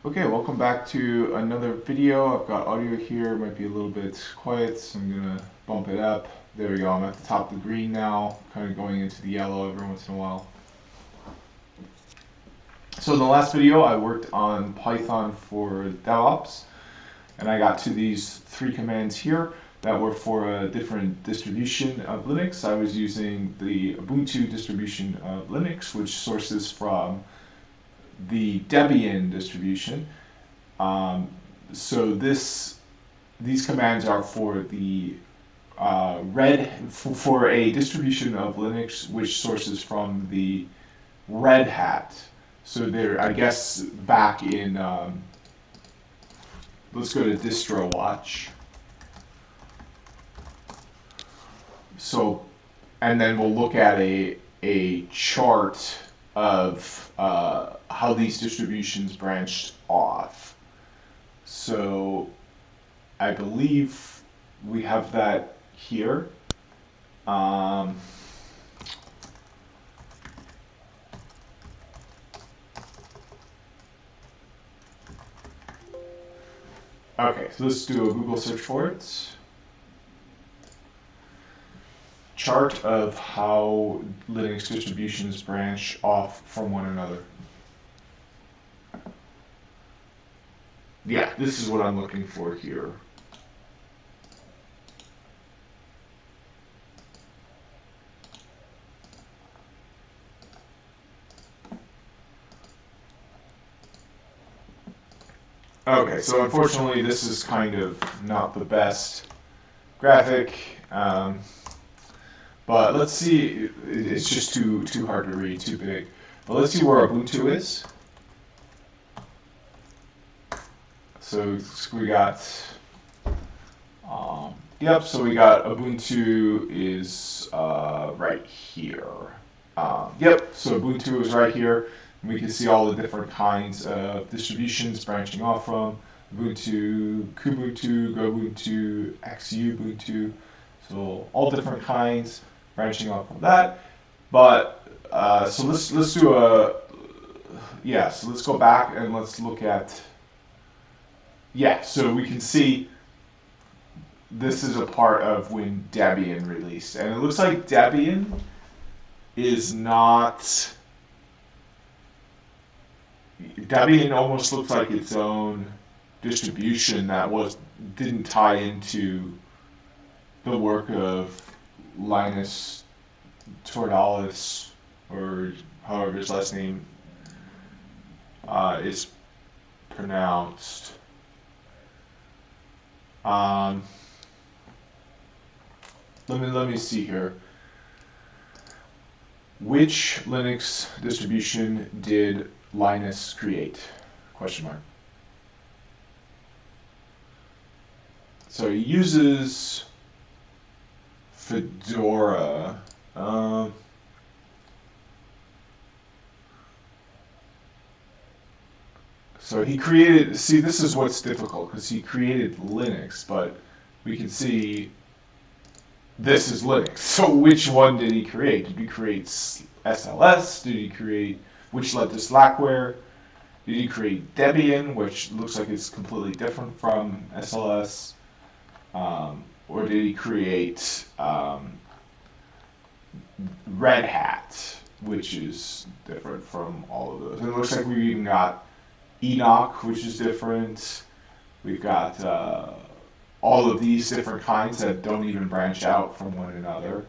Okay, welcome back to another video. I've got audio here, might be a little bit quiet, so I'm gonna bump it up. There we go, I'm at the top of the green now, kind of going into the yellow every once in a while. So in the last video, I worked on Python for DevOps, and I got to these three commands here that were for a different distribution of Linux. I was using the Ubuntu distribution of Linux, which sources from the Debian distribution. Um, so these commands are for the for a distribution of Linux which sources from the Red Hat. So they're, I guess, back in. Let's go to Distro Watch. So, and then we'll look at a chart of how these distributions branched off. So I believe we have that here. Okay, so let's do a Google search for it. Chart of how Linux distributions branch off from one another. Yeah, this is what I'm looking for here. Okay, so unfortunately this is kind of not the best graphic, but let's see, it's just too hard to read, too big. But let's see where Ubuntu is. So we got, yep, so we got Ubuntu is right here. Yep, so Ubuntu is right here. We can see all the different kinds of distributions branching off from Ubuntu, Kubuntu, Gobuntu, Xubuntu. So all different kinds branching off from that. But so let's do a so let's go back and let's look at so we can see this is a part of when Debian released, and it looks like Debian is not. Debian almost looks like its own distribution that didn't tie into the work of Linus Torvalds, or however his last name is pronounced. Let me see here. Which Linux distribution did Linus create? Question mark. So he uses Fedora. So he created, see, this is what's difficult, because he created Linux, but we can see this is Linux. So which one did he create? Did he create SLS? Did he create, which led to Slackware? Did he create Debian, which looks like it's completely different from SLS? Or did he create Red Hat, which is different from all of those? And it looks like we've even got Enoch, which is different. We've got all of these different kinds that don't even branch out from one another.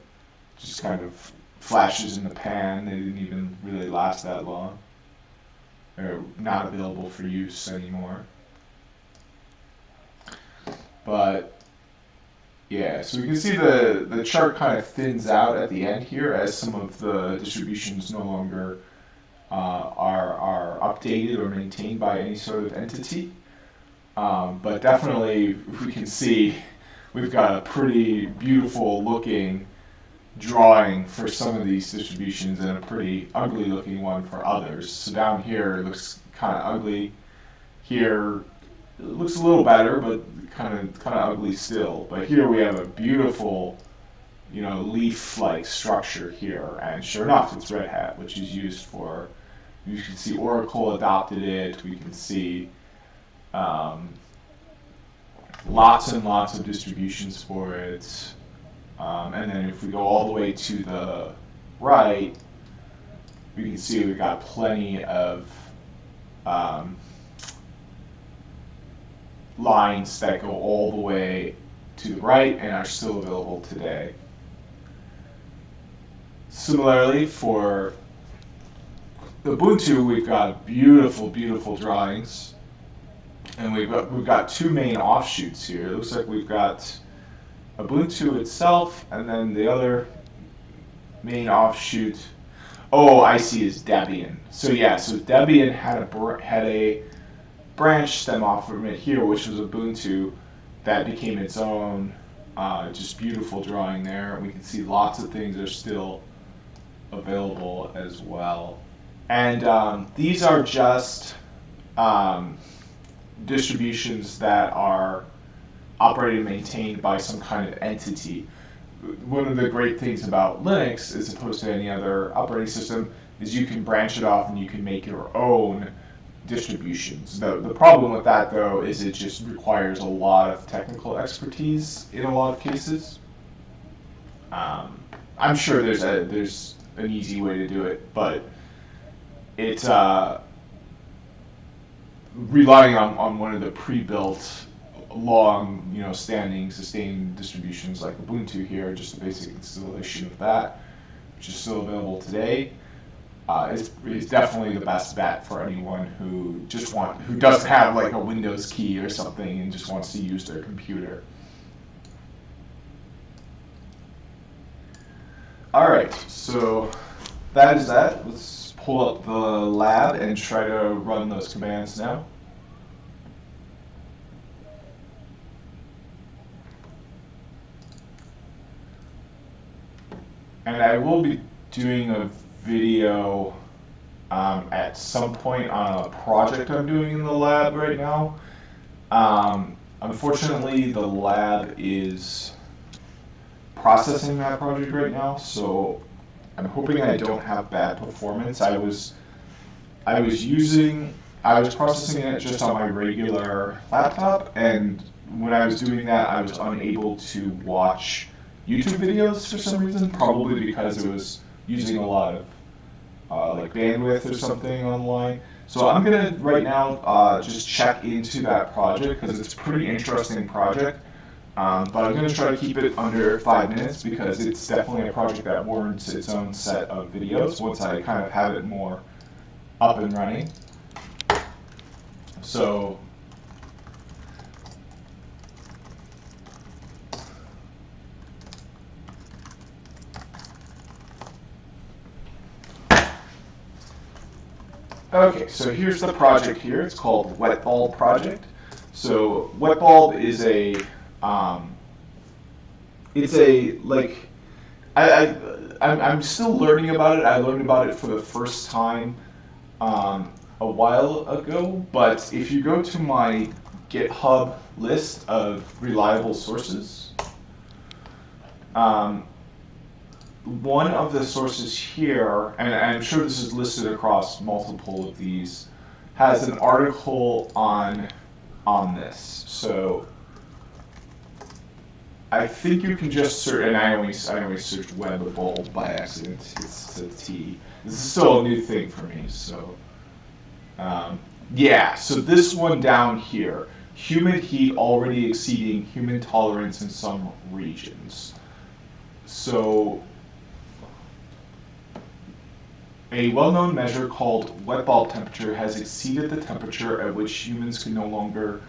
Just kind of flashes in the pan. They didn't even really last that long. They're not available for use anymore. But yeah, so we can see the chart kind of thins out at the end here as some of the distributions no longer are updated or maintained by any sort of entity. But definitely we can see we've got a pretty beautiful looking drawing for some of these distributions and a pretty ugly looking one for others. So down here it looks kind of ugly. Here it looks a little better, but kind of ugly still. But here we have a beautiful, leaf-like structure here, and sure enough, it's Red Hat, which is used for. You can see Oracle adopted it. We can see Um, Lots and lots of distributions for it. And then if we go all the way to the right, we can see we've got plenty of um, lines that go all the way to the right and are still available today. Similarly, for Ubuntu, we've got beautiful, beautiful drawings. And we've got two main offshoots here. It looks like we've got Ubuntu itself, and then the other main offshoot. Oh, I see, is Debian. So yeah, so Debian had a branch stem off from it here, which was Ubuntu, that became its own. Just beautiful drawing there. We can see lots of things are still available as well. And these are just distributions that are operated and maintained by some kind of entity. One of the great things about Linux, as opposed to any other operating system, is you can branch it off and you can make your own distributions. The problem with that, though, is it just requires a lot of technical expertise in a lot of cases. I'm sure there's an easy way to do it, but it's relying on one of the pre-built, long, standing, sustained distributions like Ubuntu here, just a basic installation of that, which is still available today, is definitely the best bet for anyone who doesn't have like a Windows key or something and just wants to use their computer. All right, so that is that. Let's pull up the lab and try to run those commands now. And I will be doing a video at some point on a project I'm doing in the lab right now. Unfortunately, the lab is processing that project right now, so I'm hoping I don't have bad performance. I was processing it just on my regular laptop, and when I was doing that, I was unable to watch YouTube videos for some reason, probably because it was using a lot of like bandwidth or something online. So I'm gonna right now just check into that project because it's a pretty interesting project. But I'm going to try to keep it under 5 minutes because it's definitely a project that warrants its own set of videos once I kind of have it more up and running. So okay, so here's the project here. It's called Wet Bulb Project. So Wet Bulb is I'm still learning about it. I learned about it for the first time a while ago, but if you go to my GitHub list of reliable sources, one of the sources here, and I'm sure this is listed across multiple of these, has an article on this. So I think you can just search, and I always search Web Bulb by accident. It's a T. This is still a new thing for me, so yeah. So this one down here, humid heat already exceeding human tolerance in some regions. So a well-known measure called wet bulb temperature has exceeded the temperature at which humans can no longer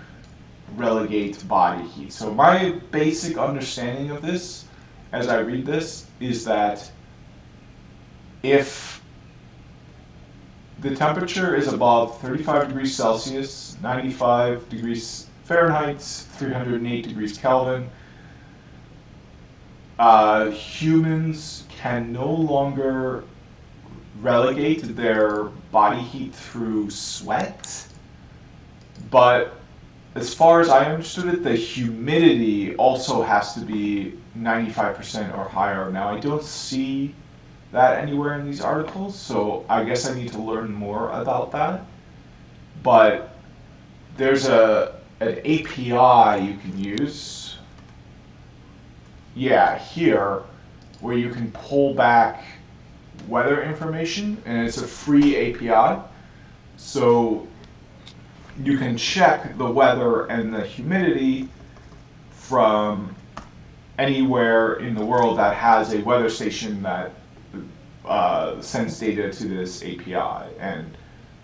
relegate body heat. So my basic understanding of this, as I read this, is that if the temperature is above 35 degrees Celsius, 95 degrees Fahrenheit, 308 degrees Kelvin, humans can no longer relegate their body heat through sweat, but as far as I understood it, the humidity also has to be 95% or higher. Now, I don't see that anywhere in these articles, so I guess I need to learn more about that. But there's an API you can use. Yeah, here, where you can pull back weather information, and it's a free API. So you can check the weather and the humidity from anywhere in the world that has a weather station that sends data to this API, and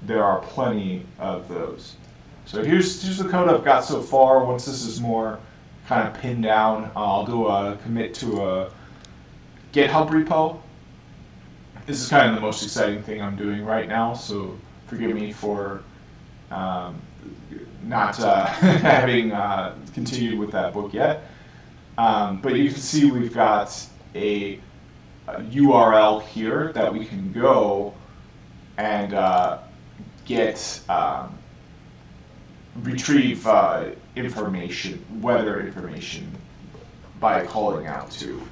there are plenty of those. So here's the code I've got so far. Once this is more kind of pinned down, I'll do a commit to a GitHub repo. This is kind of the most exciting thing I'm doing right now, so forgive me for not having continued with that book yet. But you can see we've got a URL here that we can go and retrieve information, weather information, by calling out to.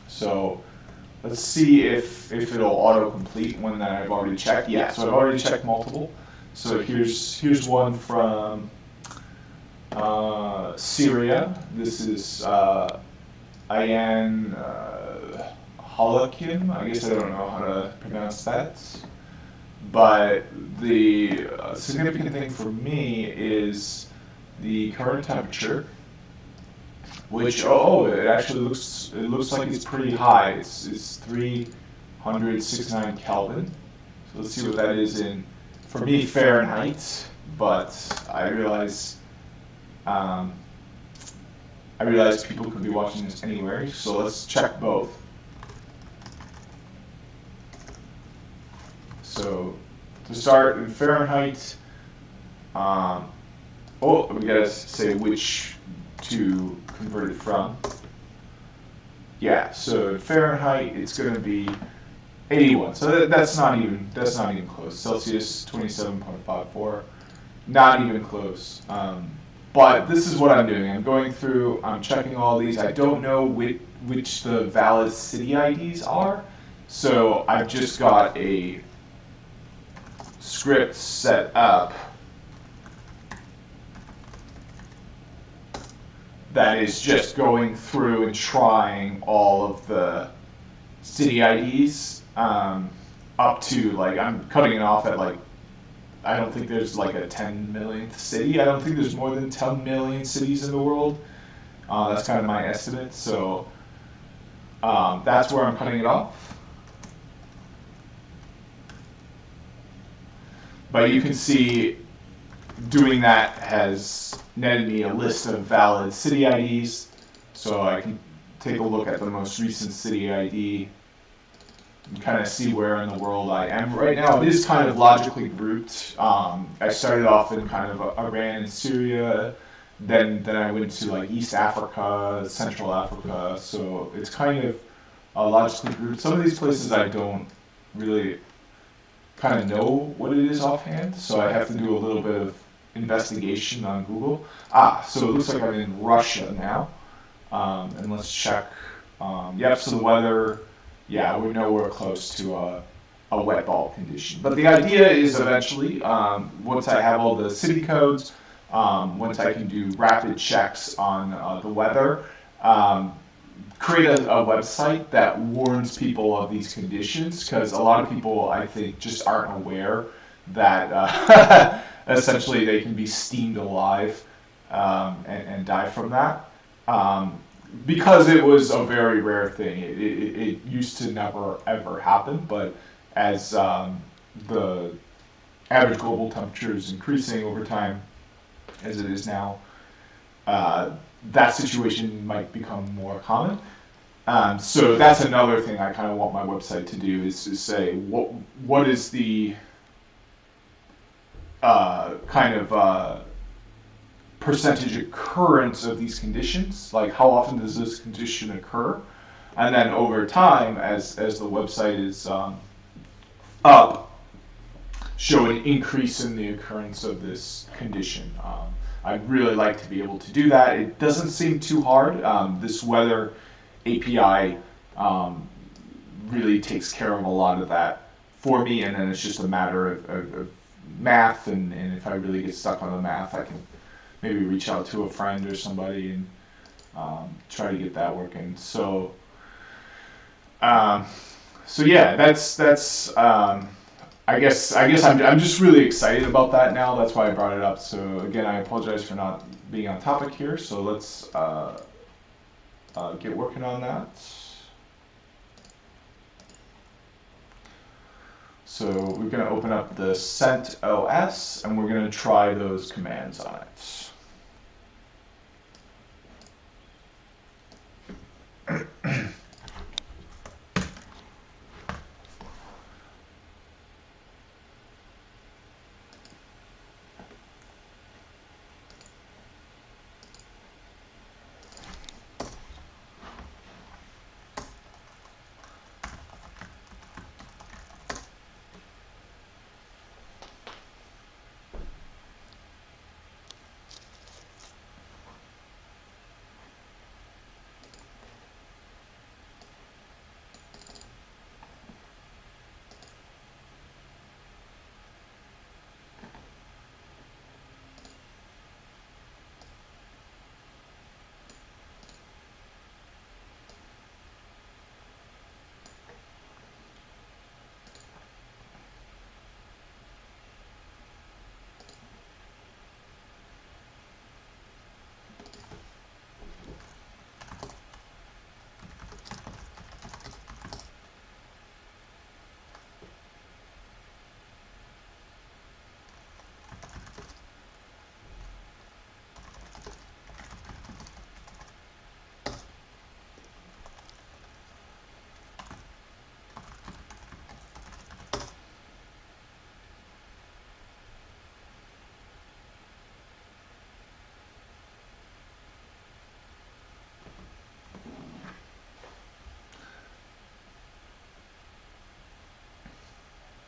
So let's see if it'll autocomplete one that I've already checked. Yeah, so I've already checked multiple. So here's one from Syria. This is Ayan Halakim. I guess I don't know how to pronounce that. But the significant thing for me is the current temperature, which it actually looks like it's pretty high. It's 369 Kelvin. So let's see what that is in, for me, Fahrenheit. But I realize people could be watching this anywhere. So let's check both. So to start in Fahrenheit, we gotta say which to convert it from. Yeah, so in Fahrenheit it's gonna be 81. So that's not even close. Celsius 27.54, not even close. But this is what I'm doing. I'm going through. I'm checking all these. I don't know which the valid city IDs are, so I've just got a script set up that is just going through and trying all of the city IDs up to, like, I'm cutting it off at, like, I don't think there's like a 10 millionth city. I don't think there's more than 10 million cities in the world. That's kind of my estimate. So that's where I'm cutting it off. But you can see doing that has netted me a list of valid city IDs. So I can take a look at the most recent city ID and kind of see where in the world I am right now. It is kind of logically grouped. I started off in kind of Iran and Syria, then I went to like East Africa, Central Africa. So it's kind of logically grouped. Some of these places I don't really kind of know what it is offhand, so I have to do a little bit of investigation on Google. So it looks like I'm in Russia now, and let's check. Yep, so the weather. Yeah, we're nowhere close to a wet bulb condition. But the idea is eventually, once I have all the city codes, once I can do rapid checks on the weather, create a website that warns people of these conditions, because a lot of people, I think, just aren't aware that essentially they can be steamed alive and die from that. Because it was a very rare thing. It used to never, ever happen, but as the average global temperature is increasing over time, as it is now, that situation might become more common. So that's another thing I kind of want my website to do, is to say, what is the kind of percentage occurrence of these conditions, like how often does this condition occur, and then over time, as the website is up, show an increase in the occurrence of this condition. I'd really like to be able to do that. It doesn't seem too hard. This weather API really takes care of a lot of that for me, and then it's just a matter of math, and if I really get stuck on the math, I can maybe reach out to a friend or somebody and try to get that working. Um, so yeah, that's I guess I'm just really excited about that now. That's why I brought it up. So again, I apologize for not being on topic here. So let's get working on that. So we're going to open up the CentOS, and we're going to try those commands on it.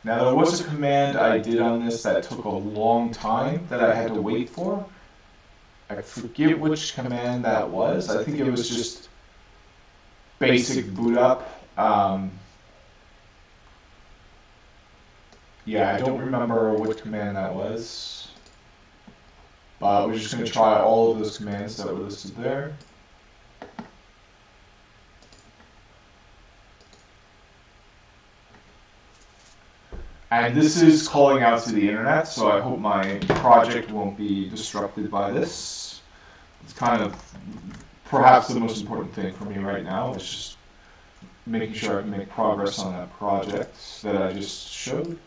Now there was a command I did on this that took a long time that I had to wait for. I forget which command that was. I think it was just basic boot up. Yeah, I don't remember what command that was. But we're just going to try all of those commands that were listed there. And this is calling out to the internet, so I hope my project won't be disrupted by this. It's kind of perhaps the most important thing for me right now. It's just making sure I can make progress on that project that I just showed.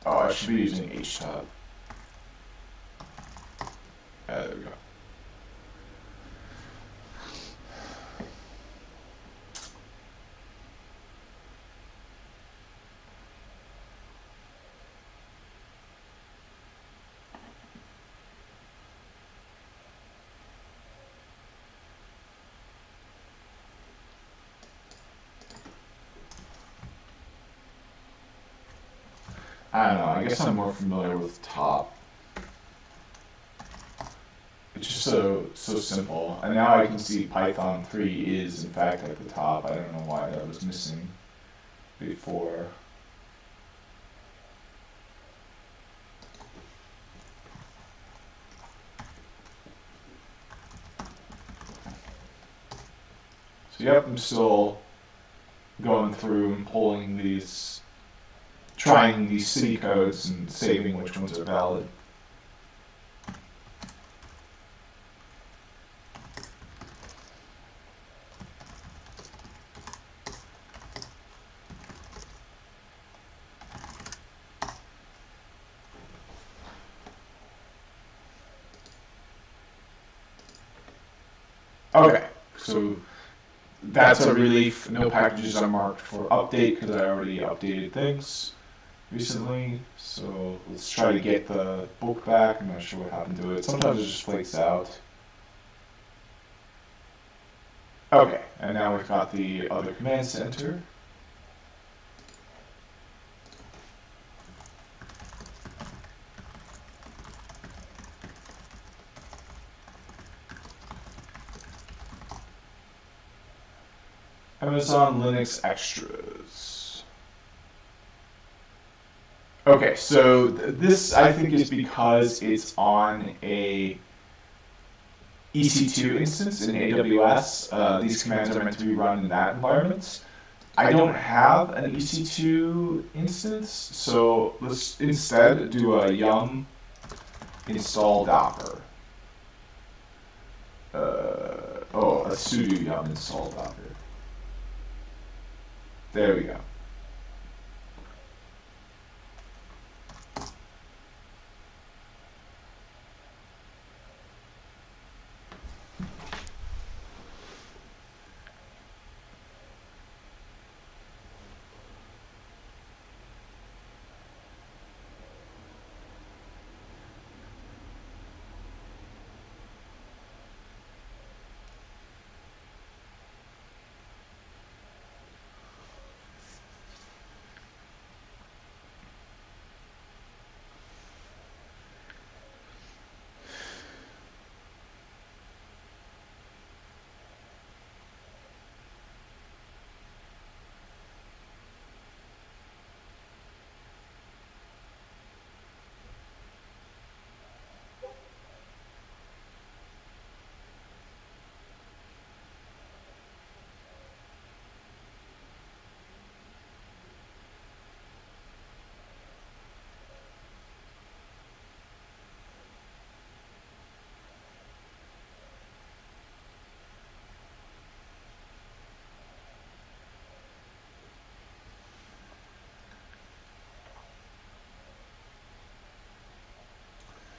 Oh, I should be using HTOP. There we go. I don't know, I guess I'm more familiar with top. It's just so simple. And now I can see Python 3 is in fact at the top. I don't know why that was missing before. So yep, I'm still going through and pulling these, trying these city codes and saving which ones are valid. Okay, so that's a relief. No packages are marked for update because I already updated things recently. So let's try to get the book back. I'm not sure what happened to it. Sometimes it just flakes out. Okay, and now we've got the other commands to enter. Amazon Linux Extras. Okay, so this I think is because it's on a EC2 instance in AWS. These commands are meant to be run in that environment. I don't have an EC2 instance, so let's instead do a yum install Docker. A sudo yum install Docker. There we go.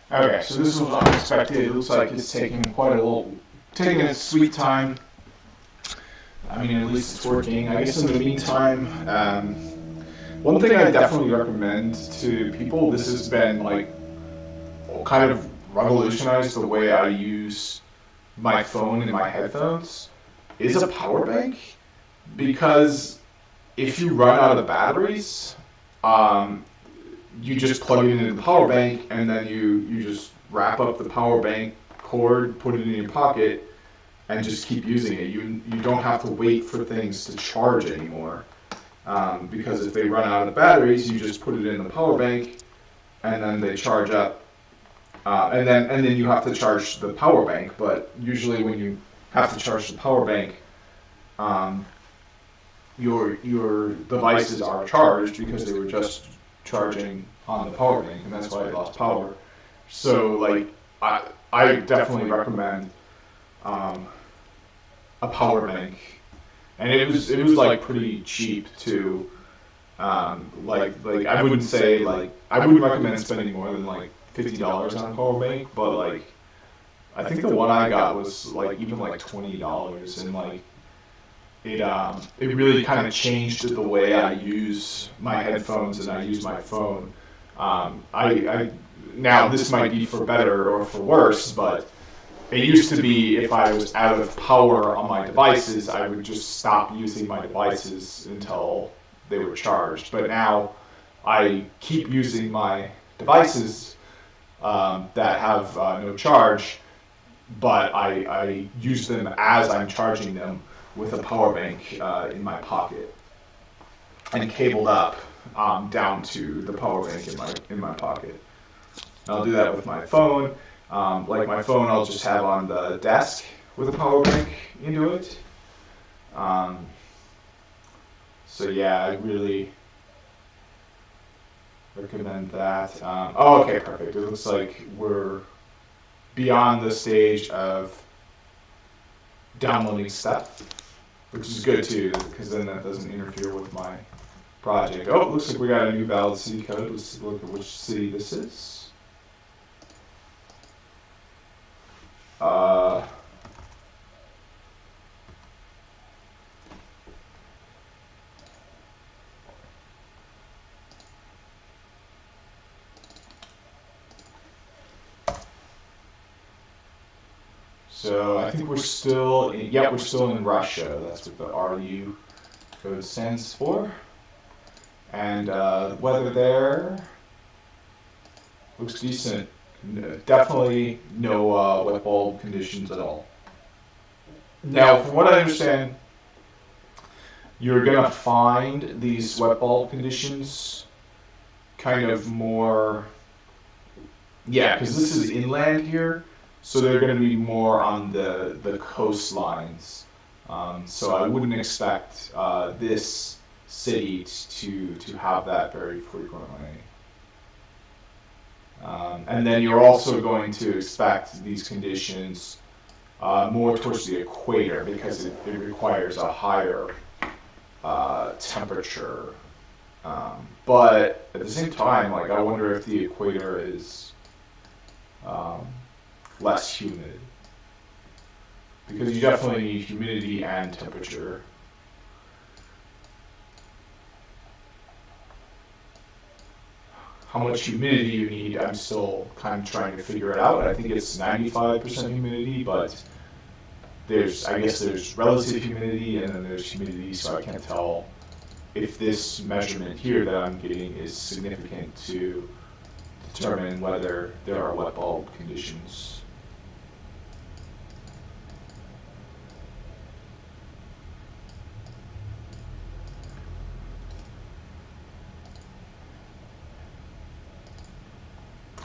Okay, so this was unexpected. It looks like it's taking taking its sweet time. I mean, at least it's working. I guess in the meantime, one thing I definitely recommend to people, this has been like kind of revolutionized the way I use my phone and my headphones, is a power bank. Because if you run out of batteries, you just plug it into the power bank, and then you just wrap up the power bank cord, put it in your pocket, and just keep using it. You don't have to wait for things to charge anymore, because if they run out of batteries, you just put it in the power bank, and then they charge up, and then you have to charge the power bank. But usually when you have to charge the power bank, your devices are charged because they were just charging on the power bank, and that's why it lost power. So like I definitely recommend a power bank, and it was like pretty cheap too. Like I wouldn't say like I wouldn't recommend spending more than like $50 on a power bank, but like I think the one I got was like even like $20, and like it really kind of changed the way I use my headphones and I use my phone. I now this might be for better or for worse, but it used to be if I was out of power on my devices, I would just stop using my devices until they were charged. But now I keep using my devices that have no charge, but I use them as I'm charging them with a power bank in my pocket and cabled up down to the power bank in my pocket. I'll do that with my phone. Like my phone, I'll just have on the desk with a power bank into it. So yeah, I really recommend that. Oh, okay, perfect. It looks like we're beyond the stage of downloading stuff, which is good too, because then that doesn't interfere with my project. Oh, it looks like we got a new valid city code. Let's look at which city this is. So I think we're still we're still in Russia. That's what the RU code stands for. And weather there looks decent. Definitely no wet bulb conditions at all. Now, from what I understand, you're gonna find these wet bulb conditions kind of more, yeah, because this is inland here, so they're gonna be more on the coastlines. So I wouldn't expect this city to have that very frequently. And then you're also going to expect these conditions more towards the equator because it requires a higher temperature. But at the same time, like I wonder if the equator is less humid because you definitely need humidity and temperature. How much humidity you need, I'm still kind of trying to figure it out. I think it's 95% humidity, but I guess there's relative humidity and then there's humidity, so I can't tell if this measurement here that I'm getting is significant to determine whether there are wet bulb conditions.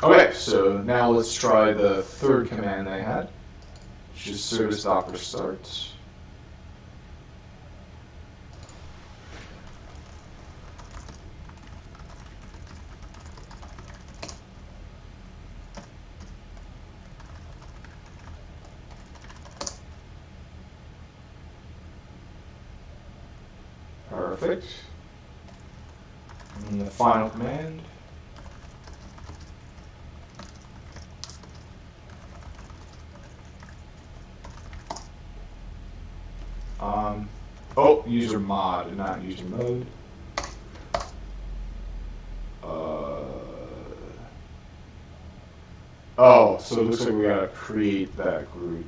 Okay, so now let's try the third command I had, which is service docker start. Perfect. And the final command. Oh, user mod, not user mode. Oh, so it looks like we gotta create that group.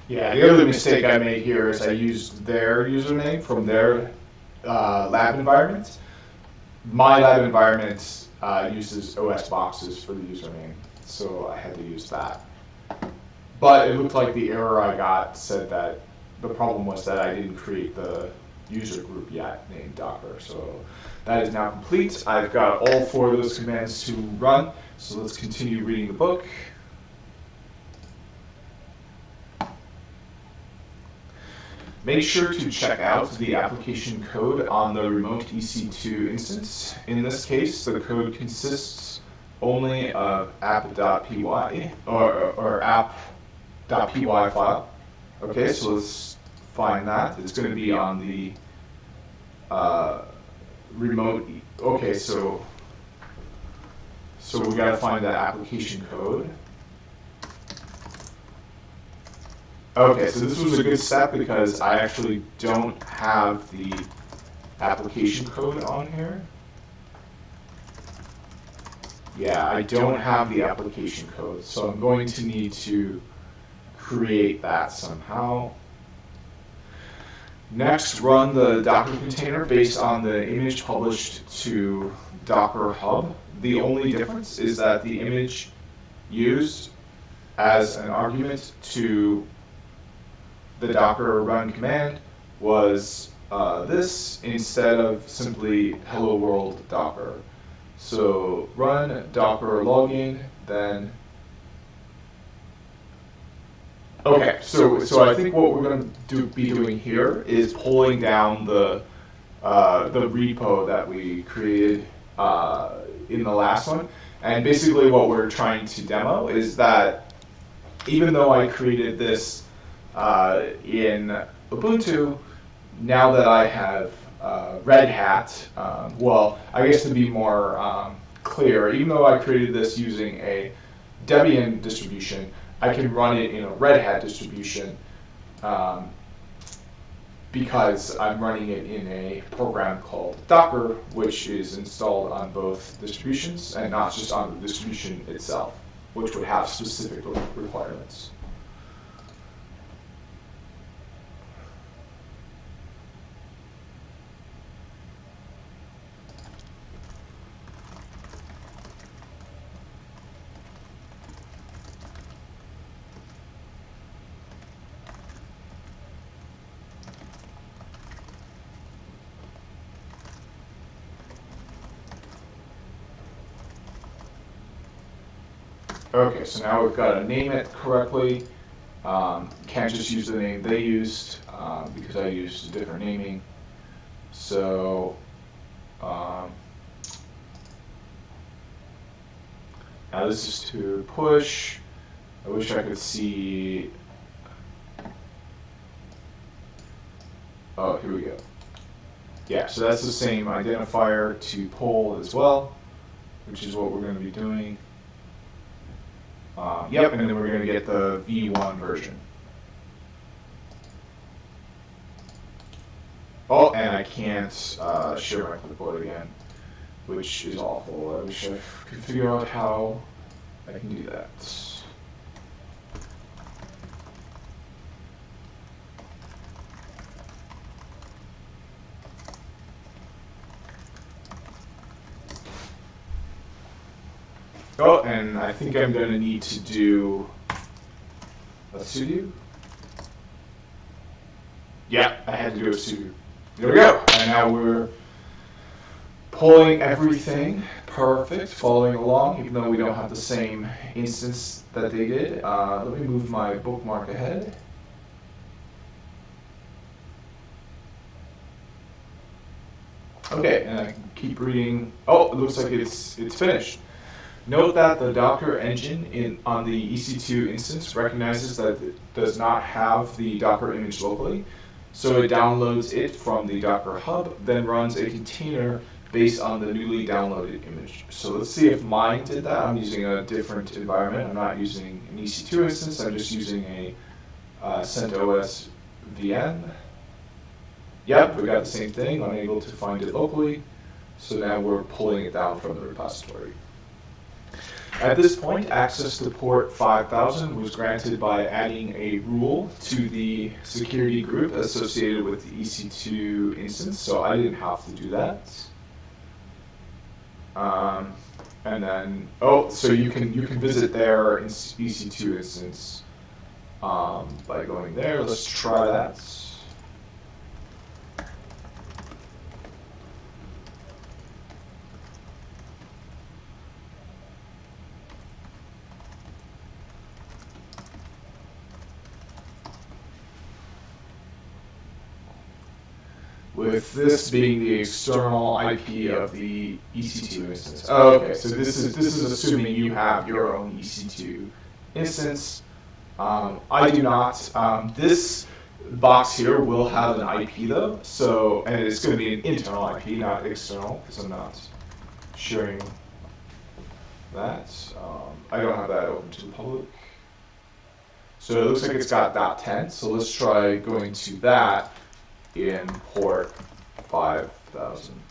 Yeah, the other mistake I made here is I used their username from their lab environment. My lab environment uses OS boxes for the username, so I had to use that. But it looked like the error I got said that the problem was that I didn't create the user group yet named Docker. So that is now complete. I've got all 4 of those commands to run, so let's continue reading the book. Make sure to check out the application code on the remote EC2 instance. In this case, the code consists only of app.py or app.py file. Okay, so let's find that. It's going to be on the remote. Okay, so we got to find that application code. Okay, so this was a good step because I actually don't have the application code on here. Yeah, I don't have the application code, so I'm going to need to create that somehow. Next, run the Docker container based on the image published to Docker Hub. The only difference is that the image used as an argument to the Docker run command was this instead of simply hello world Docker. So run Docker login, then. Okay, so I think what we're going to be doing here is pulling down the repo that we created in the last one, and basically what we're trying to demo is that even though I created this in Ubuntu, now that I have Red Hat. Well, I guess to be more clear, even though I created this using a Debian distribution, I can run it in a Red Hat distribution um, because I'm running it in a program called Docker, which is installed on both distributions and not just on the distribution itself, which would have specific requirements. Okay, so now we've got to name it correctly. Can't just use the name they used because I used a different naming. So now this is to push. I wish I could see. Oh, here we go. Yeah, so that's the same identifier to pull as well, which is what we're going to be doing. Yep, and then we're going to get the V1 version. Oh, and I can't share my clipboard again, which is awful. I wish I could figure out how I can do that. Oh, and I think I'm going to need to do a sudo. Yeah, I had to do a sudo. There we go. And now we're pulling everything perfect, following along, even though we don't have the same instance that they did. Let me move my bookmark ahead. Okay, and I can keep reading. Oh, it looks like it's finished. Note that the Docker engine on the EC2 instance recognizes that it does not have the Docker image locally, so it downloads it from the Docker hub, then runs a container based on the newly downloaded image. So let's see if mine did that. I'm using a different environment. I'm not using an EC2 instance. I'm just using a CentOS VM. Yep, we got the same thing, unable to find it locally. So now we're pulling it down from the repository. At this point, access to port 5000 was granted by adding a rule to the security group associated with the EC2 instance, so I didn't have to do that. And then, oh, so you can visit their EC2 instance by going there. Let's try that. With this being the external IP of the EC2 instance. Oh, okay, so this is assuming you have your own EC2 instance. I do not. This box here will have an IP though, so and it's going to be an internal IP, not external, because I'm not sharing that. I don't have that open to the public. So it looks like it's got .10. So let's try going to that in port 5000.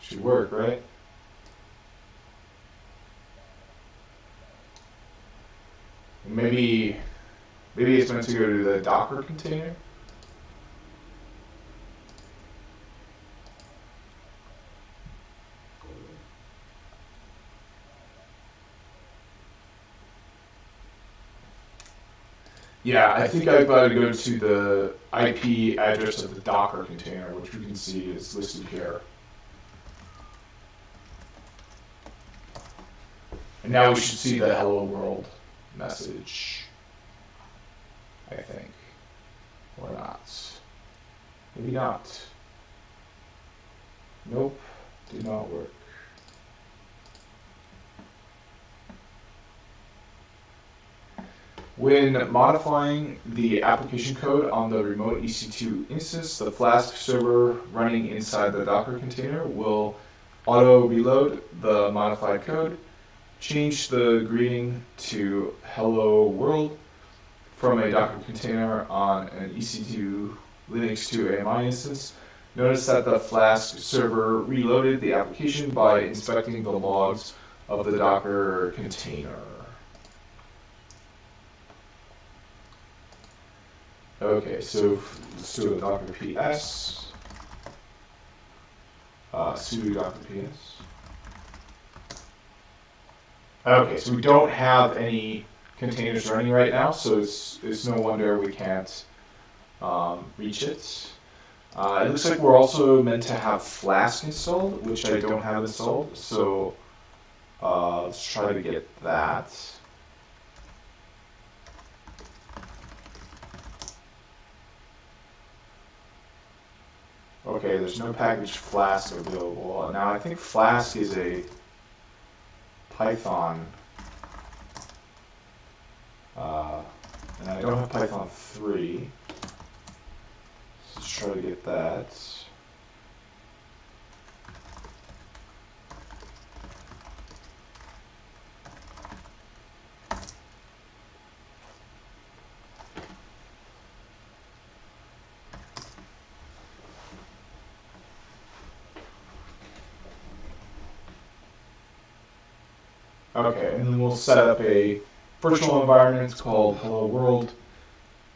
Should work, right? Maybe it's meant to go to the Docker container. Yeah, I think I've got to go to the IP address of the Docker container, which we can see is listed here. And now we should see the hello world message, I think. Or not. Maybe not. Nope, did not work. When modifying the application code on the remote EC2 instance, the Flask server running inside the Docker container will auto-reload the modified code, change the greeting to hello world from a Docker container on an EC2 Linux 2 AMI instance. Notice that the Flask server reloaded the application by inspecting the logs of the Docker container. Okay, so let's do a Docker PS, sudo Docker PS. Okay, so we don't have any containers running right now, so it's no wonder we can't reach it. It looks like we're also meant to have Flask installed, which I don't have installed, so let's try to get that. Okay, there's no package Flask available. Now I think Flask is a Python, and I don't have Python 3. Let's try to get that. Okay, and then we'll set up a virtual environment called Hello World,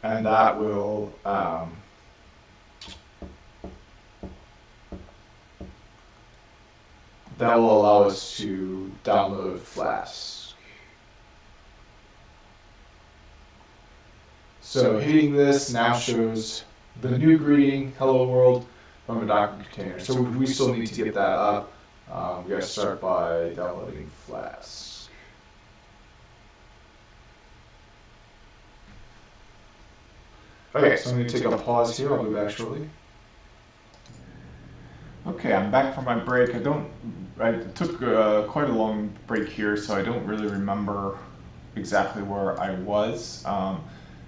and that will allow us to download Flask. So hitting this now shows the new greeting, Hello World, from a Docker container. So we still need to get that up. We gotta start by downloading Flask. Okay, so I'm going to take a pause here. I'll be back shortly. Okay, I'm back from my break. I took quite a long break here, so I don't really remember exactly where I was. I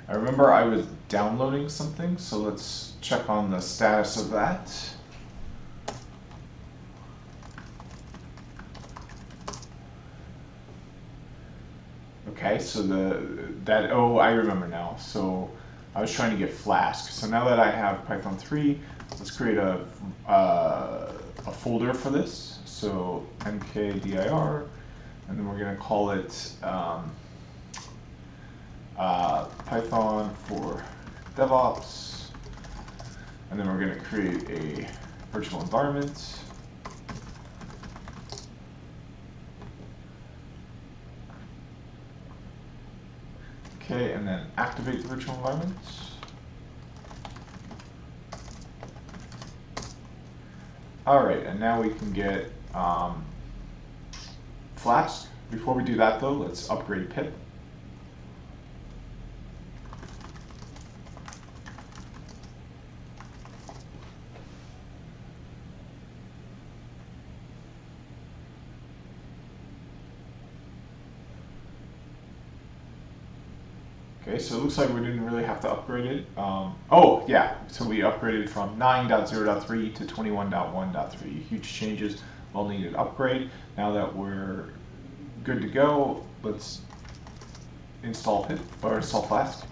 remember I was downloading something, so let's check on the status of that. Okay, so I remember now. So I was trying to get Flask. So now that I have Python 3, let's create a folder for this. So mkdir, and then we're going to call it Python for DevOps, and then we're going to create a virtual environment. Okay, and then activate the virtual environment. All right, and now we can get Flask. Before we do that though, let's upgrade pip. Okay, so it looks like we didn't really have to upgrade it. Oh, yeah, so we upgraded from 9.0.3 to 21.1.3. Huge changes, well needed upgrade. Now that we're good to go, let's install pip, or install Flask.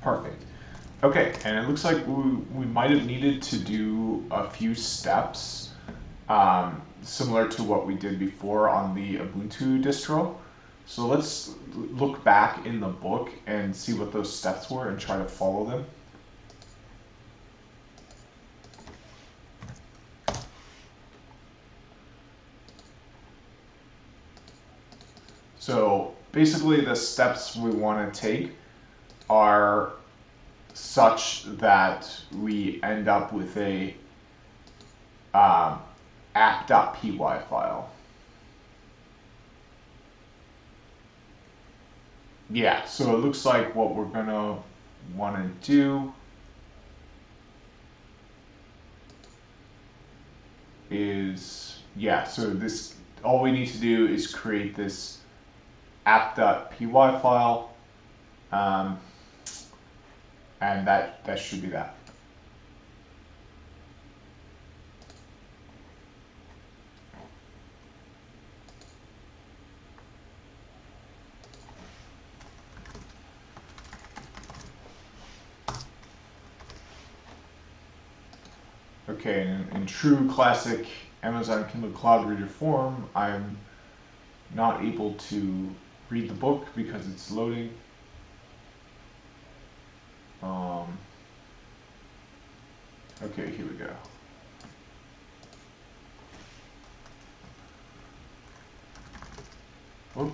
Perfect. Okay, and it looks like we might have needed to do a few steps similar to what we did before on the Ubuntu distro. So let's look back in the book and see what those steps were and try to follow them. So basically the steps we want to take are such that we end up with a app.py file. Yeah, so it looks like what we're gonna want to do is, yeah, so this, all we need to do is create this app.py file, and that should be that. Okay, in true classic Amazon Kindle Cloud Reader form, I'm not able to read the book because it's loading. Okay, here we go. Whoop.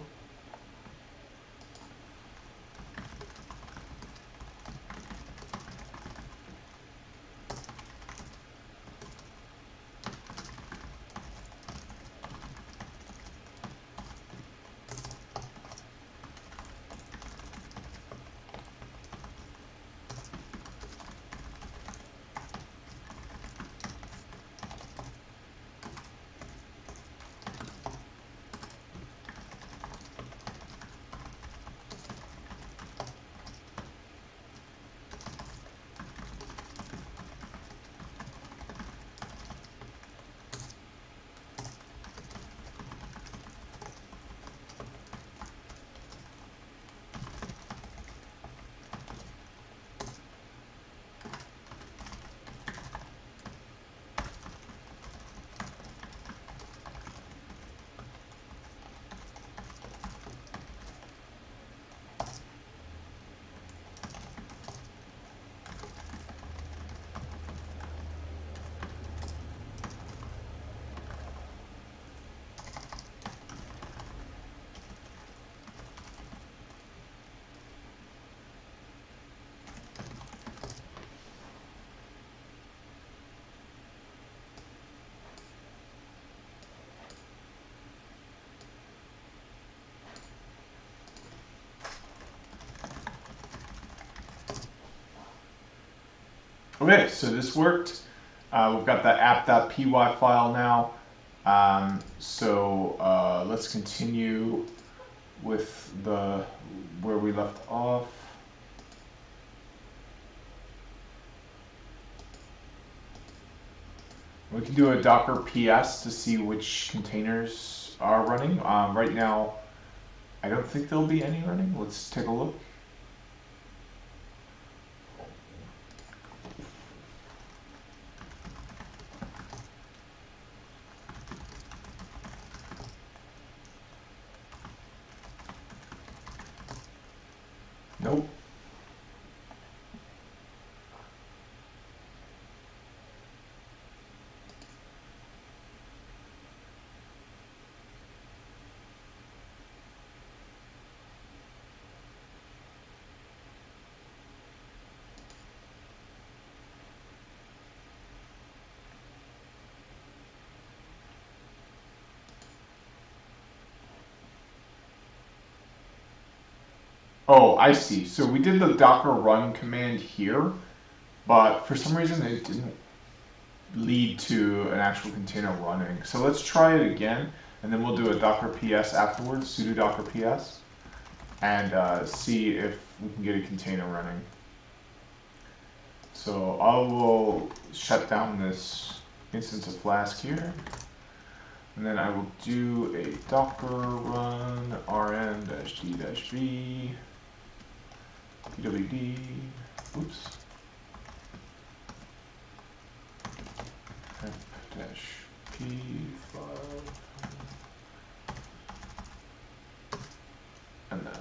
Okay, so this worked. We've got that app.py file now. Let's continue with where we left off. We can do a Docker PS to see which containers are running. Right now, I don't think there'll be any running. Let's take a look. Nope. Oh, I see. So we did the docker run command here, but for some reason it didn't lead to an actual container running. So let's try it again, and then we'll do a docker ps afterwards, sudo docker ps, and see if we can get a container running. So I will shut down this instance of Flask here, and then I will do a docker run rn-d-v pwd, oops, app-p file, and then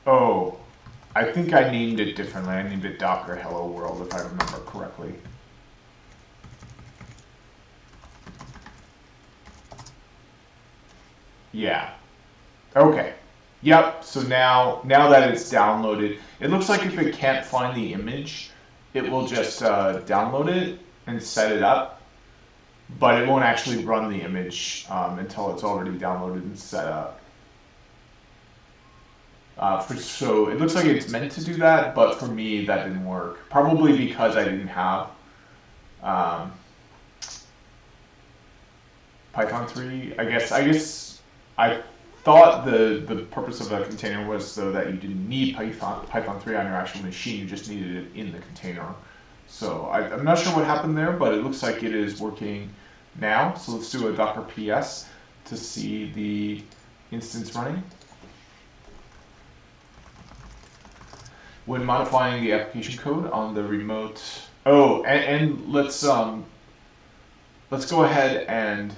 oh, I think I named it differently. I named it Docker Hello World, if I remember correctly. Yeah. Okay. Yep, so now that it's downloaded, it looks like if it can't find the image, it will just download it and set it up, but it won't actually run the image until it's already downloaded and set up. So it looks like it's meant to do that, but for me that didn't work. Probably because I didn't have um, Python 3. I thought the purpose of a container was so that you didn't need Python 3 on your actual machine. You just needed it in the container. So I'm not sure what happened there, but it looks like it is working now. So let's do a Docker PS to see the instance running. When modifying the application code on the remote. Oh, and let's go ahead and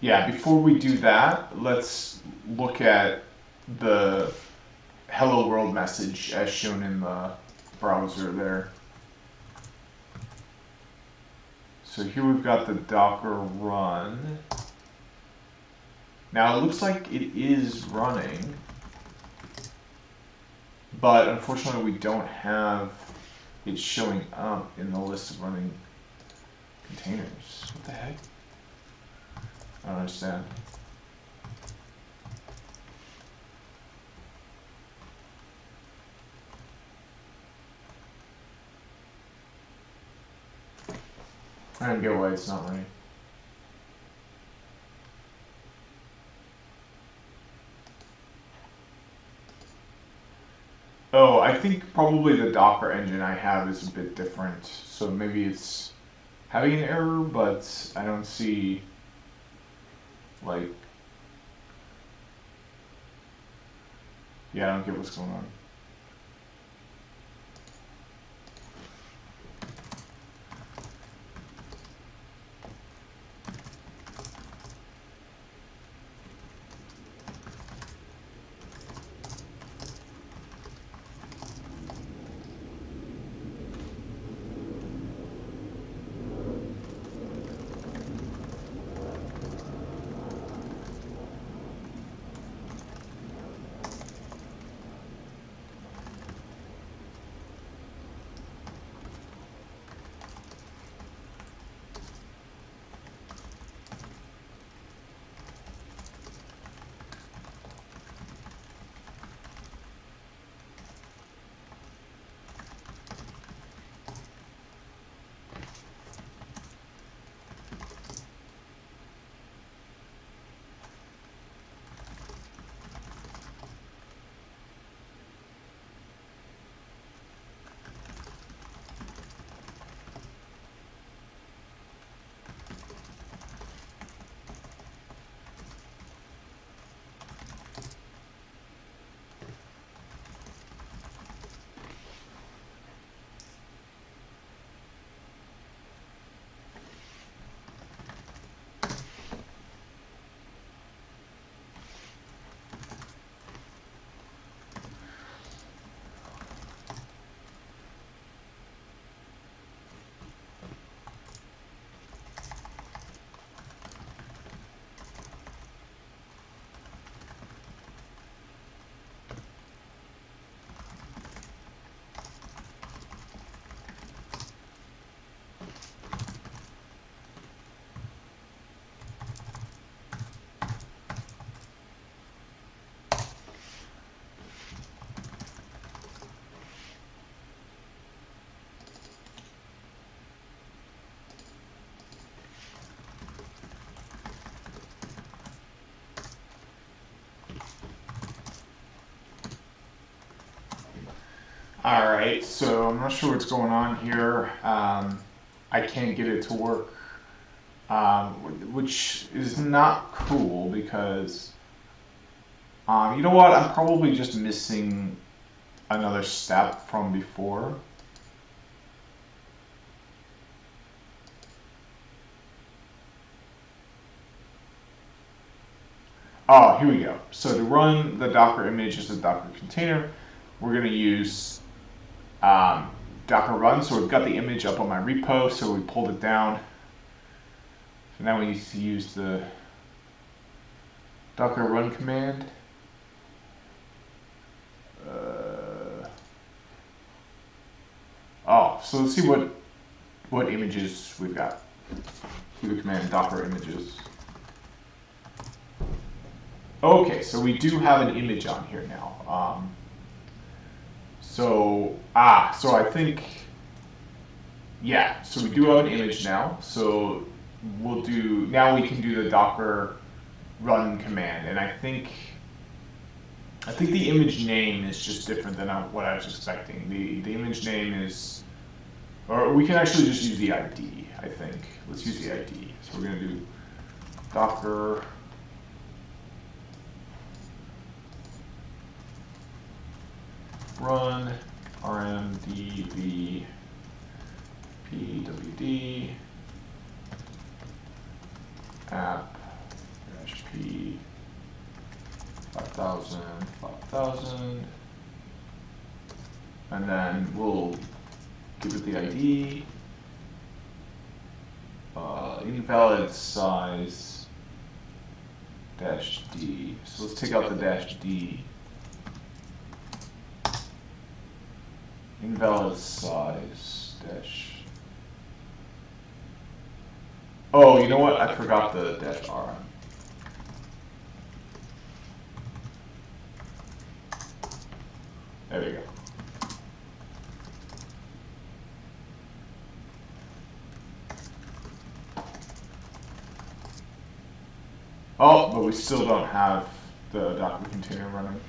yeah, before we do that, let's look at the hello world message as shown in the browser there. So here we've got the Docker run. Now it looks like it is running, but unfortunately we don't have it showing up in the list of running containers. What the heck? I don't understand. I don't get why it's not running. Oh, I think probably the Docker engine I have is a bit different. So maybe it's having an error, but I don't see, like, yeah, I don't get what's going on. All right, so I'm not sure what's going on here. I can't get it to work, which is not cool because, you know what? I'm probably just missing another step from before. Oh, here we go. So to run the Docker image as a Docker container, we're going to use Docker run. So we've got the image up on my repo, so we pulled it down. And now we need to use the docker run command. So let's see what images we've got. Do the command docker images. Okay, so we do have an image on here now. So I think, yeah, so we do have an image now. So now we can do the docker run command, and I think the image name is just different than what I was expecting. The image name is, or we can actually just use the ID, I think. Let's use the ID. So we're going to do docker run rmdb pwd app -p 5000, and then we'll give it the ID, invalid size -d. So let's take out the -d. Invalid size dash. Oh, you know what? I forgot the -rm. There we go. Oh, but we still don't have the Docker container running.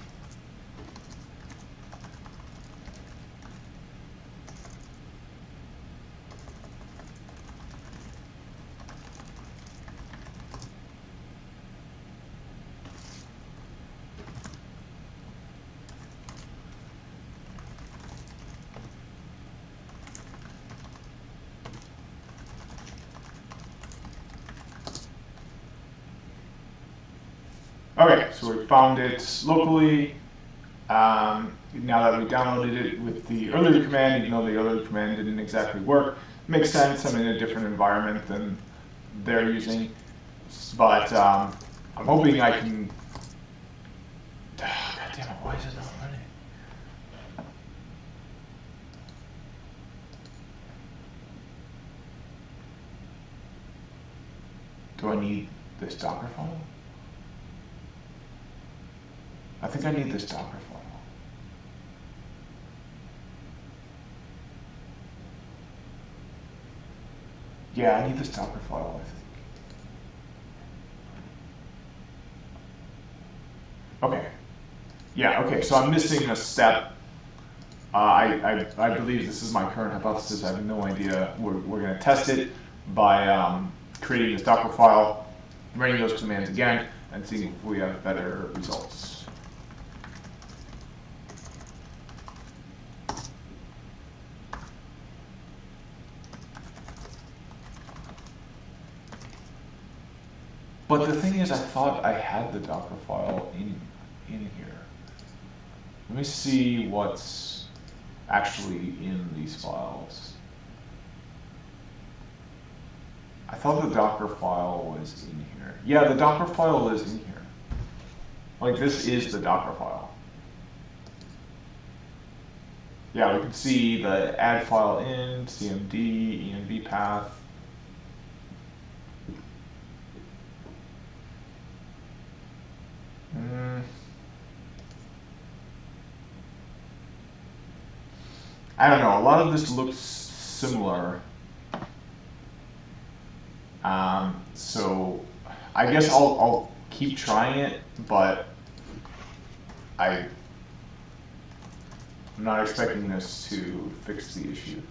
Okay, so we found it locally. Now that we downloaded it with the earlier command, even though the earlier command didn't exactly work, makes sense. I'm in a different environment than they're using, but I'm hoping I can. God damn it! Why is it not running? Do I need this Docker file? I think I need this Docker file. Yeah, I need this Docker file, I think. Okay. Yeah, okay, so I'm missing a step. I believe this is my current hypothesis. I have no idea. We're going to test it by creating this Docker file, running those commands again, and seeing if we have better results. But the thing is, I thought I had the Docker file in here. Let me see what's actually in these files. I thought the Docker file was in here. Yeah, the Docker file is in here. Like, this is the Docker file. Yeah, we can see the add file in, cmd, env path. I don't know, a lot of this looks similar. So I guess I'll keep trying it, but I'm not expecting this to fix the issue.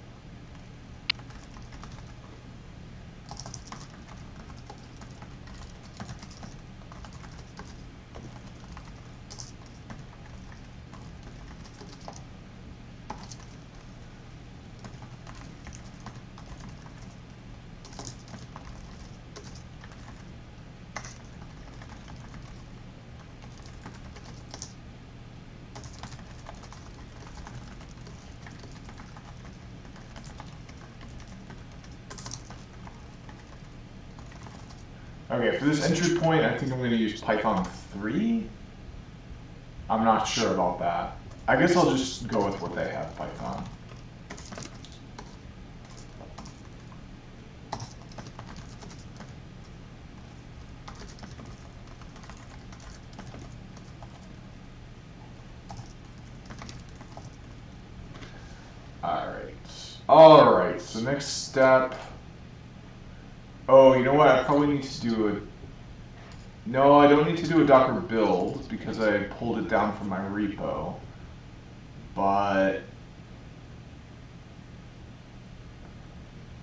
Okay, for this entry point, I think I'm going to use Python 3. I'm not sure about that. I guess I'll just go with what they have, Python. Alright, so next step. Oh, you know what? I probably need to do a... No, I don't need to do a Docker build because I pulled it down from my repo. But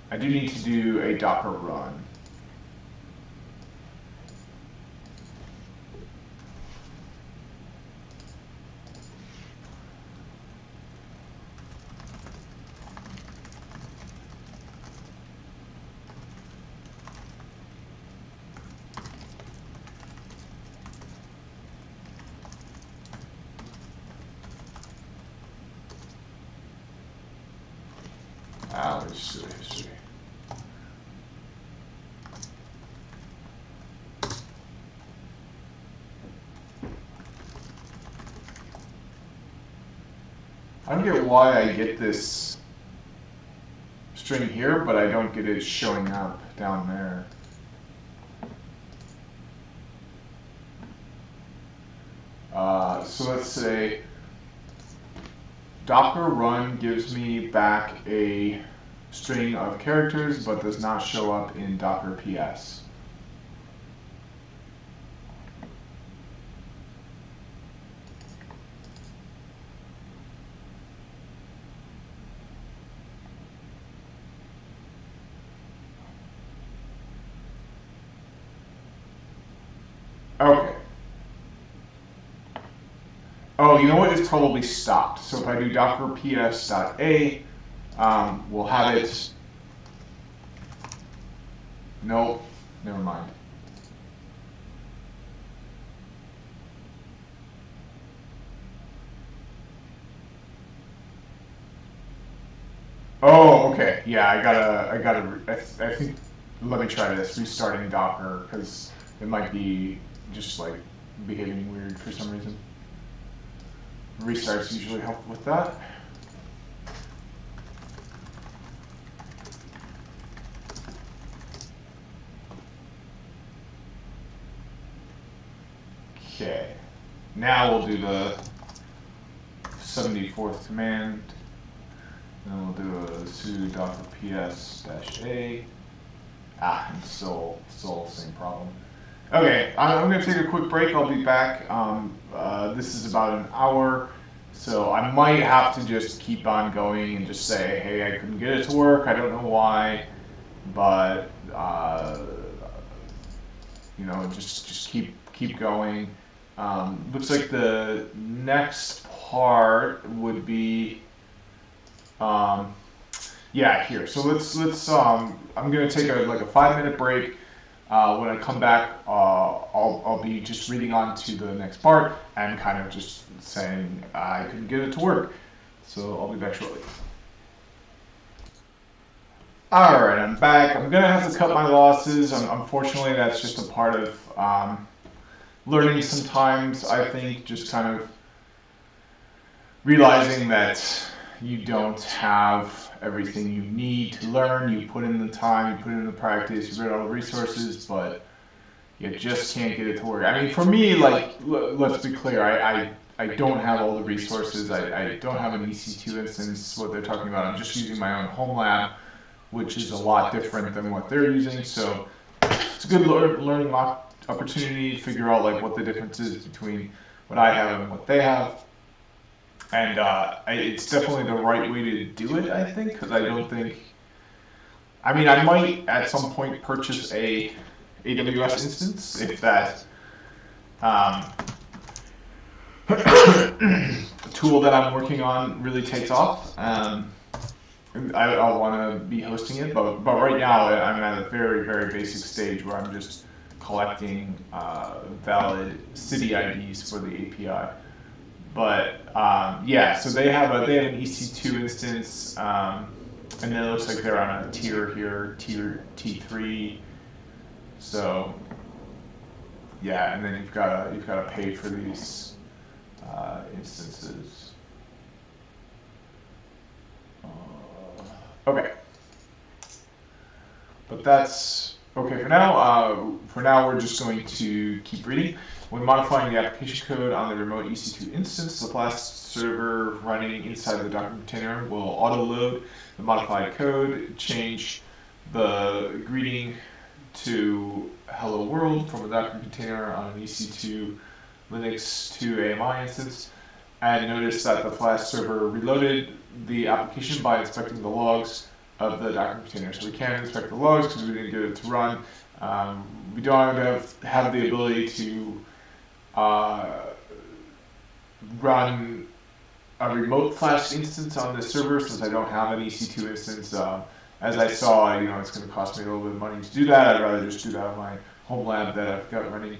I do need to do a Docker run. Let's do history. I don't get why I get this string here, but I don't get it showing up down there. So let's say Docker run gives me back a string of characters, but does not show up in Docker PS. Okay. Oh, you know what? It's probably stopped. So if I do docker ps.a, we'll have it. Nope, never mind. Oh, okay. Yeah, I think, let me try this, restarting Docker, because it might be just like behaving weird for some reason. Restarts usually help with that. Okay, now we'll do the 74th command. Then we'll do a sudo docker ps-a. And still the same problem. Okay, I'm going to take a quick break. I'll be back. This is about an hour, so I might have to just keep on going and just say, hey, I couldn't get it to work. I don't know why, but you know, just keep going. Looks like the next part would be. Yeah, here. So let's. I'm gonna take a 5-minute break. When I come back, I'll be just reading on to the next part and kind of just saying I couldn't get it to work. So I'll be back shortly. All right, I'm back. I'm gonna have to cut my losses. Unfortunately, that's just a part of learning. Sometimes I think just kind of realizing that you don't have everything you need to learn. You put in the time, you put in the practice, you read all the resources, but you just can't get it to work. I mean, for me, like, let's be clear, I don't have all the resources. I don't have an EC2 instance, what they're talking about. I'm just using my own home lab, which is a lot different than what they're using. So it's a good learning opportunity to figure out like what the difference is between what I have and what they have. And it's definitely the right way to do it, I think, because I don't think... I mean, I might at some point purchase a AWS instance if that tool that I'm working on really takes off. I'll want to be hosting it, but right now I'm at a very, very basic stage where I'm just collecting valid city IDs for the API. But yeah, so they have an EC2 instance, and then it looks like they're on a tier here, tier T3. So yeah, and then you've got to pay for these instances. Okay, but that's okay for now. For now, we're just going to keep reading. When modifying the application code on the remote EC2 instance, the Flask server running inside the Docker container will auto-load the modified code, change the greeting to hello world from a Docker container on an EC2 Linux 2 AMI instance, and notice that the Flask server reloaded the application by inspecting the logs of the Docker container. So we can't inspect the logs because we didn't get it to run. We don't have the ability to run a remote Flask instance on this server since I don't have an EC2 instance. As I saw, it's going to cost me a little bit of money to do that. I'd rather just do that on my home lab that I've got running.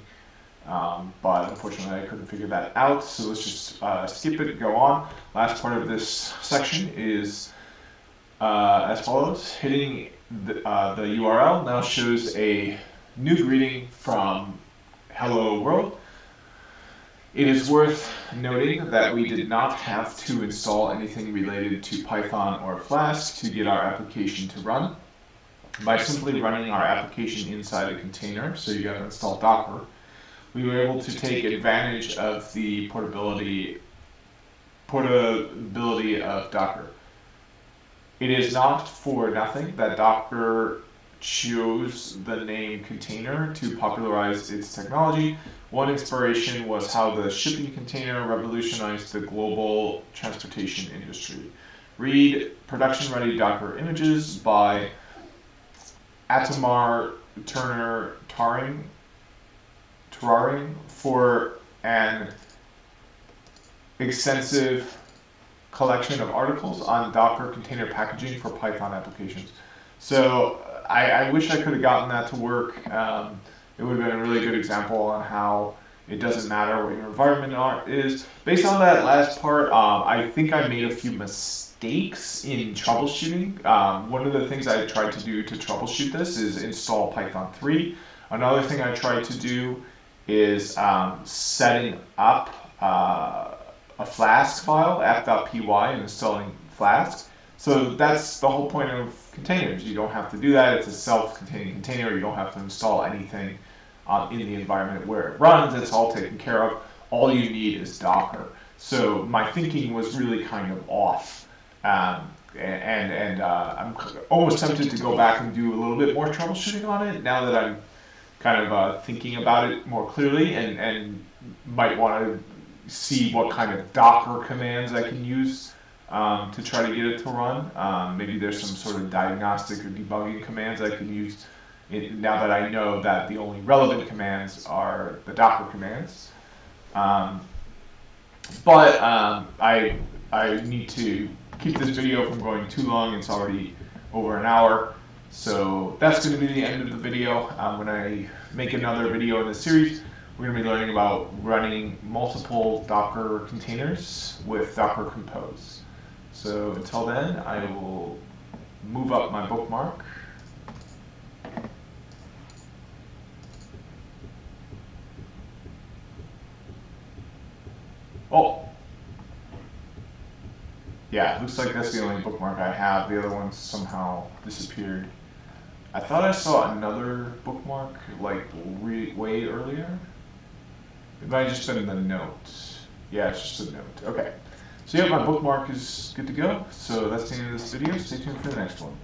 But unfortunately, I couldn't figure that out. So let's just skip it and go on. Last part of this section is as follows. Hitting the URL now shows a new greeting from Hello World. It is worth noting that we did not have to install anything related to Python or Flask to get our application to run. By simply running our application inside a container, so you got to install Docker, we were able to take advantage of the portability of Docker. It is not for nothing that Docker chose the name container to popularize its technology. One inspiration was how the shipping container revolutionized the global transportation industry. Read production-ready Docker images by Atamar Turner Taring for an extensive collection of articles on Docker container packaging for Python applications. So I wish I could have gotten that to work. It would have been a really good example on how it doesn't matter what your environment is. Based on that last part, I think I made a few mistakes in troubleshooting. One of the things I tried to do to troubleshoot this is install Python 3. Another thing I tried to do is setting up a Flask file, app.py, and installing Flask. So that's the whole point of containers. You don't have to do that. It's a self-contained container. You don't have to install anything in the environment where it runs. It's all taken care of. All you need is Docker. So my thinking was really kind of off. I'm almost tempted to go back and do a little bit more troubleshooting on it now that I'm kind of thinking about it more clearly and might want to see what kind of Docker commands I can use to try to get it to run. Maybe there's some sort of diagnostic or debugging commands I can use now that I know that the only relevant commands are the Docker commands. But I need to keep this video from going too long. It's already over an hour. So that's going to be the end of the video. When I make another video in this series, we're going to be learning about running multiple Docker containers with Docker Compose. So until then, I will move up my bookmark. Oh, yeah, looks like that's the only bookmark I have. The other ones somehow disappeared. I thought I saw another bookmark like way earlier. It might have just been the note. Yeah, it's just a note. Okay. So yeah, my bookmark is good to go. So that's the end of this video. Stay tuned for the next one.